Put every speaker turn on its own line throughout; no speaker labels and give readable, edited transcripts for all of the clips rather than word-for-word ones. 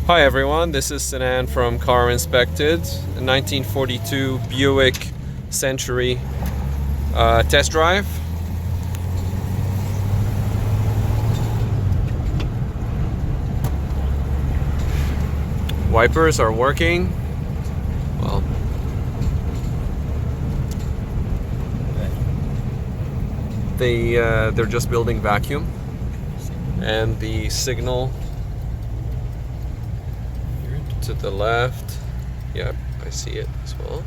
Hi everyone, this is Sinan from GetInspected, a 1942 Buick Century test drive. Wipers are working. Well, they're just building vacuum, and the signal to the left, yeah, I see it as well.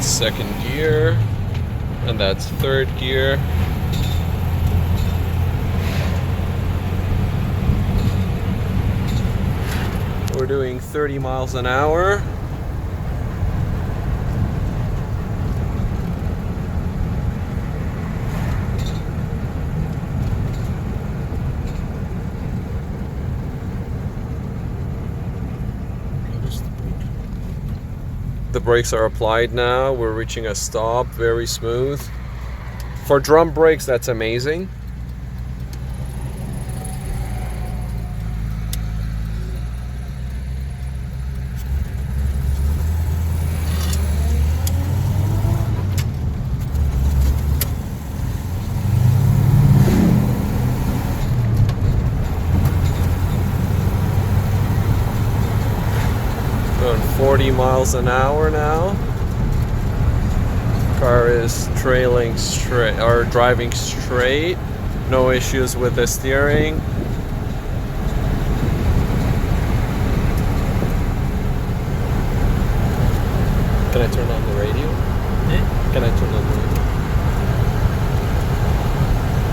Second gear, and that's third gear. We're doing 30 miles an hour. The brakes are applied now. We're reaching a stop, very smooth. For drum brakes, that's amazing. Going 40 miles an hour now. Car is trailing straight, or driving straight. No issues with the steering. Can I turn on the radio? Can I turn on the radio?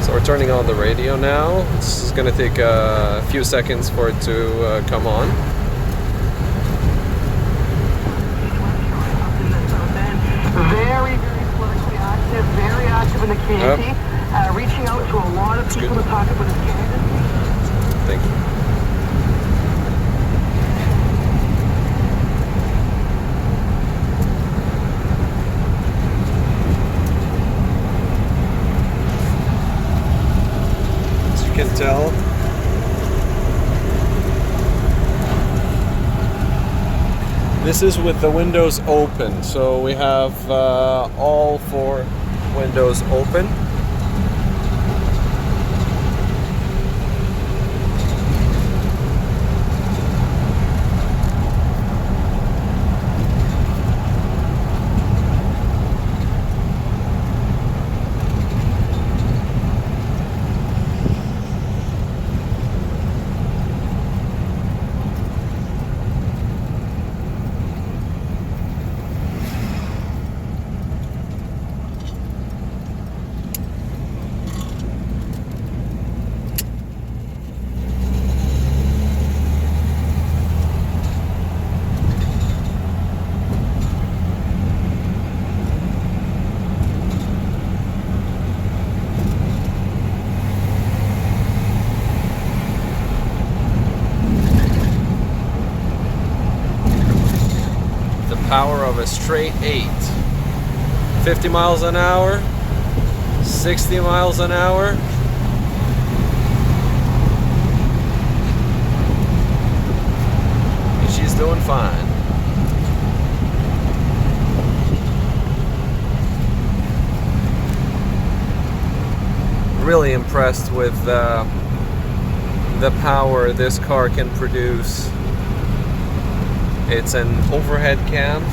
So we're turning on the radio now. This is going to take a few seconds for it to come on.
Very politically active, very active in the community, reaching out to a lot of people to talk about his candidacy.
Thank you. As you can tell, this is with the windows open, so we have all 4 windows open. Power of a straight 8. 50 miles an hour, 60 miles an hour. And she's doing fine. Really impressed with the power this car can produce. It's an overhead cam,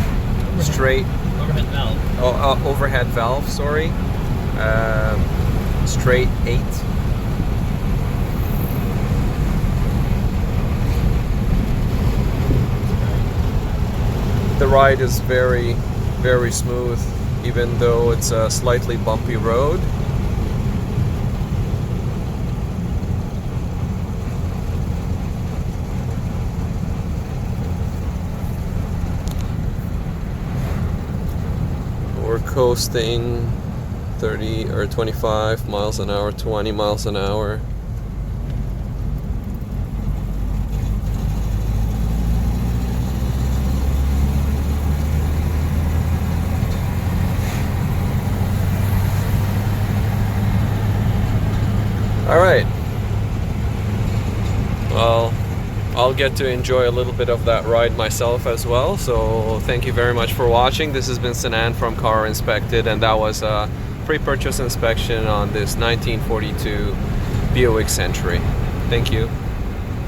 straight.
Overhead valve.
Overhead valve, sorry. Straight 8. The ride is very, very smooth, even though it's a slightly bumpy road. we're coasting 30 or 25 miles an hour, 20 miles an hour. All right. Well, I'll get to enjoy a little bit of that ride myself as well. So thank you very much for watching. This has been Sinan from Car Inspected, and that was a pre-purchase inspection on this 1942 Buick Century. Thank you.